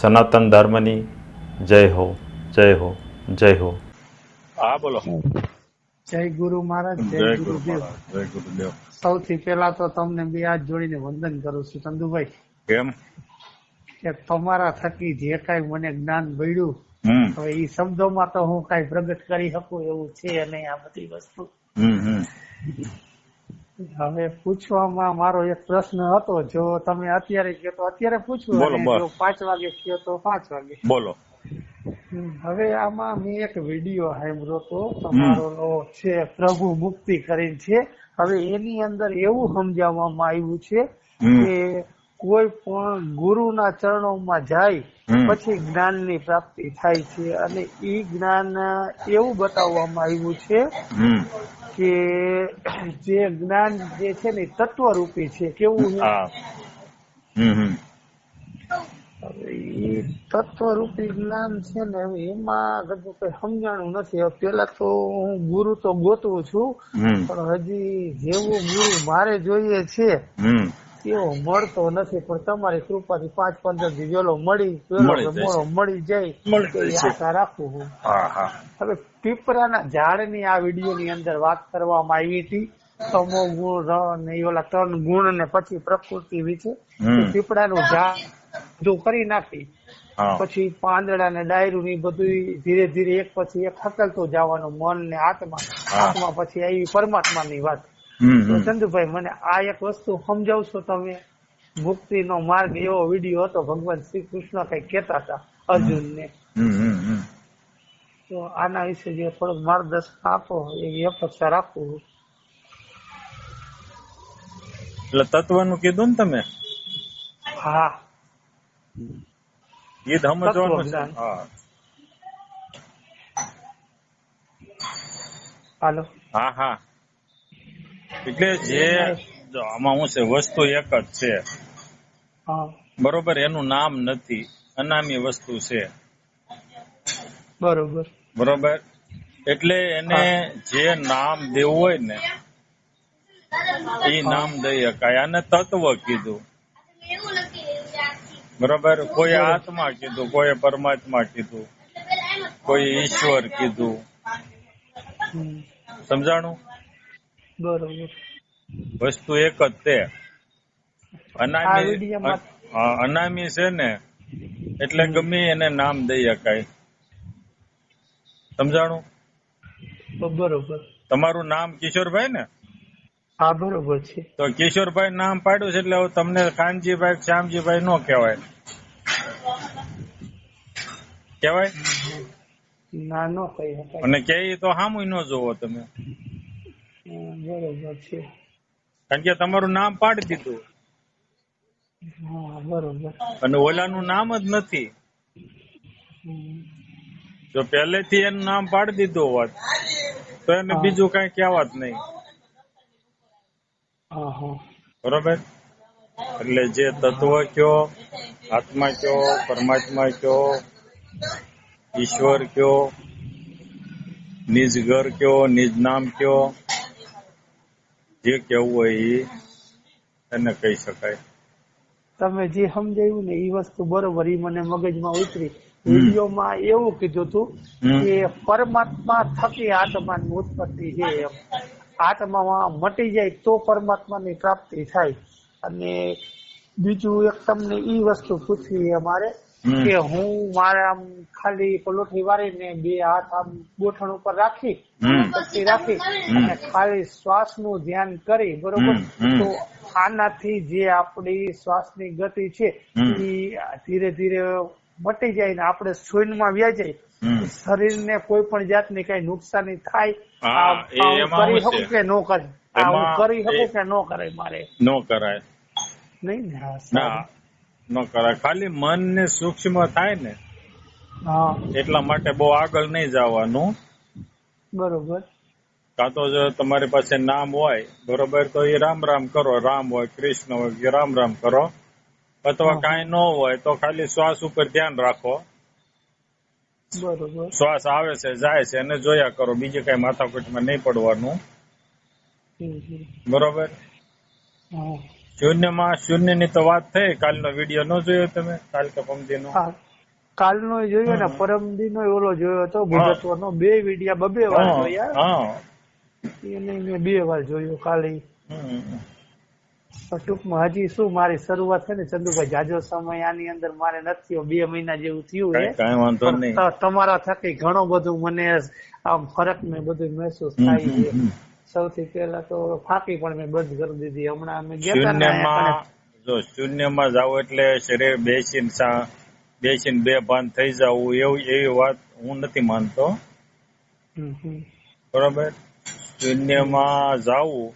સનાતન ધર્મની જય હો, જય હો, જય હો. હા બોલો. જય ગુરુ મહારાજ, જય જય ગુરુ ગુરુદેવ. મહારાજ, જય ગુરુદેવ. સૌથી પહેલા તો તમને બે હાથ જોડીને વંદન કરું છું ચંદુભાઈ, કેમ? કે તમારા થકી જે કાંઈ મને જ્ઞાન મળ્યું હમ હવે એ શબ્દોમાં તો હું કાંઈ પ્રગટ કરી શકું એવું છે નહીં આ બધી વસ્તુ. હમ હમ હવે પૂછવામાં મારો એક પ્રશ્ન હતો, જો તમે અત્યારે કહો તો અત્યારે પૂછવું, બોલો, અને બોલો. જો 5 વાગે કહો તો 5 વાગે. બોલો. હવે આમાં મેં એક વિડીયો સાંભળ્યો તો તમારો છે પ્રભુ મુક્તિ કરીને છે. હવે એની અંદર એવું સમજાવવામાં આવ્યું છે હમ કે કોઈ પણ ગુરુના ચરણોમાં જાય હમ પછી જ્ઞાનની પ્રાપ્તિ થાય છે, અને એ જ્ઞાન એવું બતાવવામાં આવ્યું છે હમ કે જે જ્ઞાન જે છે ને તત્વરૂપી છે. કેવું છે? હા. હમ હવે એ તત્વરૂપી જ્ઞાન છે ને હવે એમાં હજુ કઈ સમજાણું નથી. હવે પેલા તો હું ગુરુ તો ગોતું છું, હમ પણ હજી જેવું ગુરુ મારે જોઈએ છે હમ એવો મળતો નથી. પણ તમારી કૃપાથી 5-15 દી વેલો મળી જશે. મળી જાય મળી તો એ જશે. આશા રાખું છું. હા હા હવે પીપળાના ઝાડની આ વિડીયોની અંદર વાત કરવામાં આવી હતી, તમો ગુણ, ર ને એ ઓલા 3 ગુણ ને પછી પ્રકૃતિ વિશે. હમ પીપળાનું ઝાડ બધું કરી નાખી હા પછી પાંદડા ને ડાયરું ને બધું ધીરે ધીરે એક પછી એક હકલતું જવાનું, મન ને આત્મા. હા. આત્મા પછી આવી પરમાત્માની વાત. હમ તો હમ ચંદુભાઈ મને આ એક વસ્તુ સમજાવશો તમે? મુક્તિનો માર્ગ એવો વિડીયો હતો, ભગવાન શ્રી કૃષ્ણ કઈ કહેતા હતા અર્જુનને. હમ તો આના વિશે જે થોડુંક માર્ગદર્શન આપો એવી અપેક્ષા રાખું. એટલે તત્વનું કીધું ને તમે, હા, એ જ સમજવાનું છે. તત્વજ્ઞાન. હા હાલો. હા હા એટલે જે જો આમાં શું છે, વસ્તુ એક જ છે હા, બરોબર. એનું નામ નથી, અનામી વસ્તુ છે બરોબર. બરોબર. એટલે એને હા, જે નામ દેવું હોય ને એ હા, નામ દઈ શકાય. આને તત્વ કીધું બરોબર. કોઈ બરોબર. આત્મા કીધું, કોઈ પરમાત્મા કીધું, કોઈ ઈશ્વર કીધું. હમ, સમજાણું? બરોબર. વસ્તુ એક જ તે. આ અનામી વિડીયોમાં અનામી છે ને એટલે ગમે એને નામ દઈ શકાય. સમજાણું? તો બરોબર. તમારું નામ કિશોરભાઈ ને, હા, બરોબર છે. તો કિશોરભાઈ નામ પાડ્યું છે એટલે હવે તમને કાનજીભાઈ શ્યામજીભાઈ નો કહેવાય. કહેવાય? ના, નો કહી શકાય. અને કે તો સામું ન જોવો તમે, બરોબર છે. કારણ કે તમારું નામ પાડી દીધું હા, બરોબર. અને ઓલાનું નામ જ નથી. હમ, જો પહેલેથી એનું નામ પાડી દીધું હોત તો એને હા, બીજું કઈ કહેવાત નહીં. હા, હા, બરોબર. એટલે જે તત્વ કયો, આત્મા કયો, પરમાત્મા કયો, ઈશ્વર કયો, નિજ ઘર કયો, નિજ નામ કયો, જે કેવું હોય એ એને કહી શકાય. તમે જે સમજાયું ને એ વસ્તુ બરોબર, એ મને મગજમાં ઉતરી. હમ વિડીયોમાં એવું કીધું હતું હમ કે પરમાત્મા થકી આત્માની ઉત્પત્તિ છે એમ. આત્મામાં મટી જાય તો પરમાત્માની પ્રાપ્તિ થાય. અને બીજું એક તમને ઈ વસ્તુ પૂછવી અમારે હમ કે હું મારે આમ ખાલી પલોઠી વાળીને 2 હાથ આમ ગોઠણ ઉપર રાખી રાખી અને ખાલી શ્વાસનું ધ્યાન કરી, બરોબર. હમ તો આનાથી જે આપણી શ્વાસની ગતિ છે હમ એ ધીરે ધીરે મટી જાય ને આપણે શૂન્યમાં વ્યા જાય. હમ શરીરને કોઈ પણ જાતની કઈ નુકસાની થાય હા, એ હું એમાં કરી શું શકું છે? કે ન કરી? હું એમાં કરી શકું કે ન કરે મારે? ન કરાય. નહીં ને? હા, ના, સારું. ન કરાય. ખાલી મન ને સૂક્ષ્મ થાય ને હા, એટલા માટે બહુ આગળ નહીં જવાનું. બરોબર. કાં તો જો તમારી પાસે નામ હોય બરોબર તો એ રામ રામ કરો, રામ હોય કૃષ્ણ હોય કે રામ રામ કરો. અથવા હા, કાંઈ ન હોય તો ખાલી શ્વાસ ઉપર ધ્યાન રાખો. બરોબર. શ્વાસ આવે છે જાય છે અને જોયા કરો, બીજી કઈ માથાકૂટમાં નહીં પડવાનું. હમ, હમ. બરોબર. હા, શૂન્યમાં શૂન્યની તો વાત થઈ. કાલનો વિડીયો ન જોયો તમે? કાલ કે પમદીનો? હા, કાલનો જોયો ને પરમદીનો ઓલો જોયો હતો ભૂગતવાનો, 2 વિડિયા 2 વાર જોયા. હા એને મેં 2 વાર જોયો કાલે. હમ. ટૂંકમાં હજી શું મારી શરૂઆત છે ને ચંદુભાઈ, જાજો સમય આની અંદર મારે નથી થયો, 2 મહિના જેવું થયું છે. કાંઈ વાંધો નહીં. તમારા થકી ઘણો બધું મને આમ ફરક ને બધું મહેસૂસ થાય છે. સૌથી પહેલા તો ફાંકી પણ મેં બંધ કરી દીધી. હમણાં અમે ગયા જો શૂન્યમાં જાવ એટલે શરીર બેસીને બેભાન થઈ જવું એવી વાત હું નથી માનતો. બરોબર. શૂન્યમાં જાવું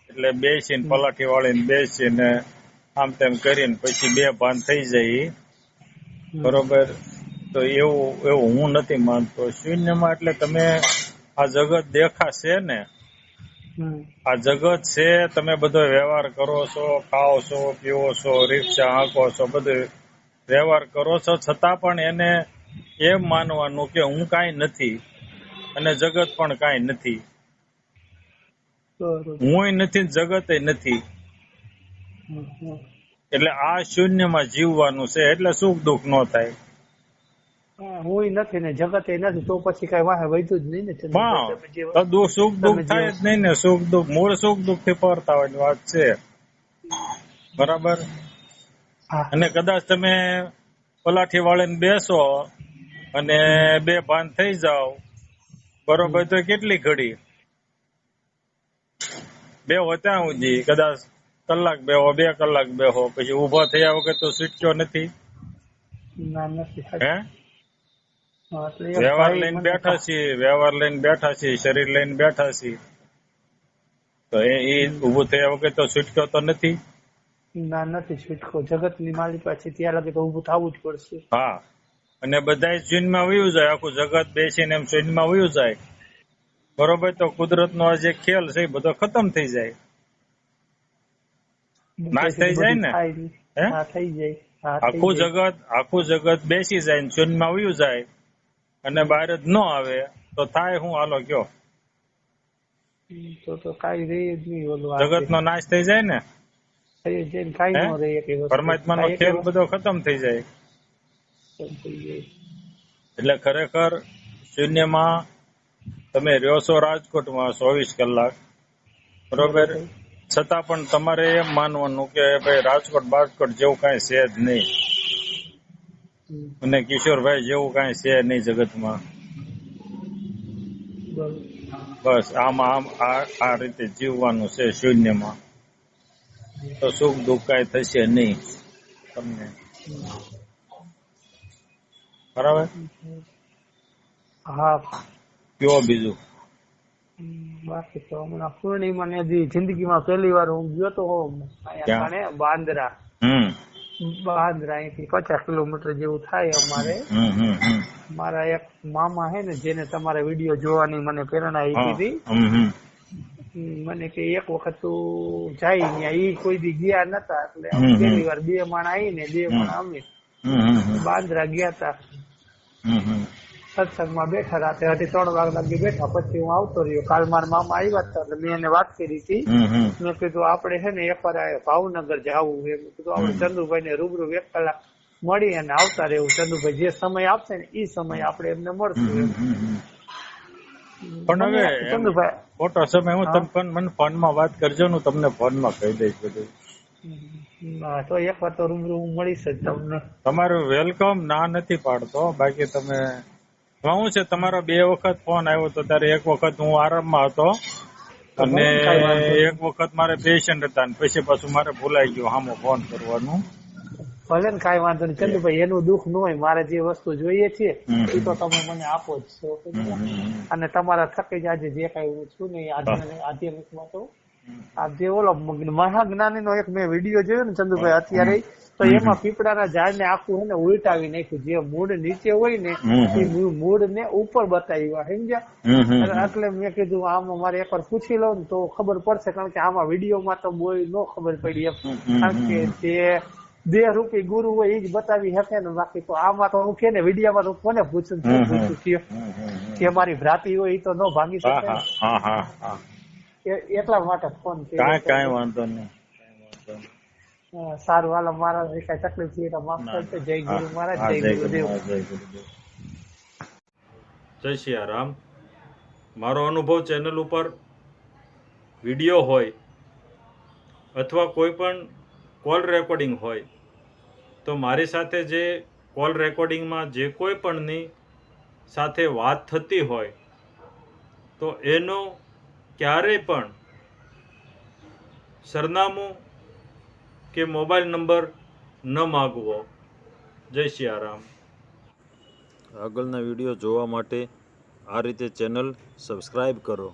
એટલે બેસીને પલાઠી વાળીને બેસીને આમ તેમ કરીને પછી બેભાન થઈ જાય. બરોબર. તો એવું હું નથી માનતો. શૂન્યમાં એટલે તમે આ જગત દેખાશે ને, આ જગત છે, તમે બધો વ્યવહાર કરો છો, ખાઓ છો, પીવો છો, રિક્ષા હાંકો છો, બધો વ્યવહાર કરો છો, છતાં પણ એને એમ માનવાનું કે હું કાંઈ નથી અને જગત પણ કાંઈ નથી. હું નથી, જગત નથી. એટલે આ શૂન્યમાં જીવવાનું છે, એટલે સુખ દુઃખ ન થાય. હું નથી ને જગત નથી તો પછી કઈ વાહે વૈધું જ નહીં ને. તો સુખ દુઃખ થાય જ નહીં ને. સુખ દુઃખ મૂળ સુખ દુઃખ થી પરતાવાની વાત છે. બરાબર. અને કદાચ તમે પલાઠી વાળીને બેસો અને બેભાન થઈ જાઓ, બરોબર, તો કેટલી ઘડી બેહો ત્યાં સુધી, કદાચ કલાક બેહો, 2 કલાક બેહો, પછી ઉભા થયા વગર તો છૂટક્યો નથી. હે વ્યવહાર લઈને બેઠા છીએ, શરીર લઈને બેઠા છીએ, તો એ ઉભું થયા વગર તો છૂટક્યો તો નથી. ના, નથી છૂટકો. જગત ની માલિક પાછી ત્યાં લગે તો ઉભું થવું જ પડશે. હા. અને બધા શૂન્યમાં વયું જાય, આખું જગત બેસીને એમ શૂન્યમાં વયું જાય. બરોબર. તો કુદરત નો જે ખેલ છે એ બધો ખતમ થઈ જાય, નાશ થઈ જાય ને. થઈ જાય. આખું જગત બેસી જાય ને શૂન્યમાં વયું જાય અને બહાર જ ન આવે તો થાય હું? હાલો કયો. તો કઈ રહે જ નહીં. ઓલું જગત નો નાશ થઈ જાય ને, કઈ ન રહે. પરમાત્મા નો ખેલ બધો ખતમ થઈ જાય. એટલે ખરેખર શૂન્યમાં તમે રહ્યો છો રાજકોટમાં 24 કલાક, બરોબર, છતાં પણ તમારે એમ માનવાનું કે ભાઈ રાજકોટ જેવું કઈ છે જ નહીં અને કિશોરભાઈ જેવું કઈ છે નહીં જગતમાં. બસ આમ આ રીતે જીવવાનું છે શૂન્યમાં. તો સુખ દુઃખ કઈ થશે નહીં તમને. બરાબર. હા. કયો બીજું? બાકી તો હમણાં પૂર્ણિમા ને જિંદગીમાં પહેલી વાર હું ગયો તો બાંદ્રા. બાંદ્રા અહીંથી 50 કિલોમીટર જેવું થાય અમારે. મારા એક મામા હે ને જેને તમારા વિડીયો જોવાની મને પ્રેરણા આપી હતી. મને કે એક વખત તું જાય ત્યાં, ઈ કોઈ દી ગયા નતા, એટલે પહેલી વાર 2 માણા આવીને 2 માણા અમે બાંદ્રા ગયા તા. સત્સંગમાં બેઠા, રાતે 3 વાગ્યા લગી બેઠા. પછી હું આવતો રહ્યો. કાલ મારા મામા આવ્યા હતા એટલે મેં એને વાત કરી હતી. મેં કીધું આપણે છે ને એકવાર ભાવનગર જવું છે. મેં કીધું આપણે ચંદુભાઈ ને રૂબરૂ 1 કલાક મળી અને આવતા રહેવું. ચંદુભાઈ જે સમય આપશે ને એ સમય આપણે એમને મળશું. પણ હવે ચંદુભાઈ ખોટો સમય હું તમે મને ફોનમાં વાત કરજો, હું તમને ફોનમાં કહી દઈશ બધું. તો એકવાર તો રૂબરૂ મળીશ જ તમને. તમારું વેલકમ, ના નથી પાડતો. બાકી તમે શું છે, તમારો 2 વખત ફોન આવ્યો તો ત્યારે 1 વખત હું આરામમાં હતો અને 1 વખત મારે પેશન્ટ હતા ને પછી પાછું મારે ભૂલાઈ ગયું સામો ફોન કરવાનું. ભલે ને કઈ વાંધો નહીં ચંદુભાઈ, એનું દુઃખ ન હોય. મારે જે વસ્તુ જોઈએ છે એ તો તમે મને આપો જ છો. અને તમારા થકી જ આજે જે કઈ હું છું ને આધ્યાત્મિકમાં તો આજે ઓલો મહાજ્ઞાની નો એક મેં વિડીયો જોયો ને ચંદુભાઈ અત્યારે, તો એમાં પીપળાના ઝાડને આખું હે ને ઉલટાવી નાખ્યું. જે મૂળ નીચે હોય ને એ મૂળ ને ઉપર બતાવ્યા, સમજ્યા? એટલે મેં કીધું આમાં મારે એકવાર પૂછી લઉં ને તો ખબર પડશે, કારણ કે આમાં વિડીયોમાં તો બહુ ન ખબર પડી એમ. કારણ કે જે દેહરૂપી ગુરુ હોય એ જ બતાવી શકે ને. બાકી તો આમાં તો હું કે ને વિડીયોમાં તો કોને પૂછું કે મારી ભ્રાતી હોય એ તો ન ભાંગી શકે. એટલા માટે ફોન કર્યો. કાંઈ વાંધો નહીં. સારું હાલો, મારા કઈ તકલીફ થઈ તો માફ ના, કરજો. જય ગુરુ મહારાજ, હા, જય ગુરુદેવ. જય ગુરુદેવ. જય સિયારામ. મારો અનુભવ ચેનલ ઉપર વિડીયો હોય અથવા કોઈ પણ કોલ રેકોર્ડિંગ હોય તો મારી સાથે જે કોલ રેકોર્ડિંગમાં જે કોઈ પણની સાથે વાત થતી હોય તો એનો ક્યારેય પણ સરનામું કે મોબાઈલ નંબર ન માગવો. જય સિયારામ. આગળના વિડીયો જોવા માટે આ રીતે ચેનલ સબસ્ક્રાઈબ કરો.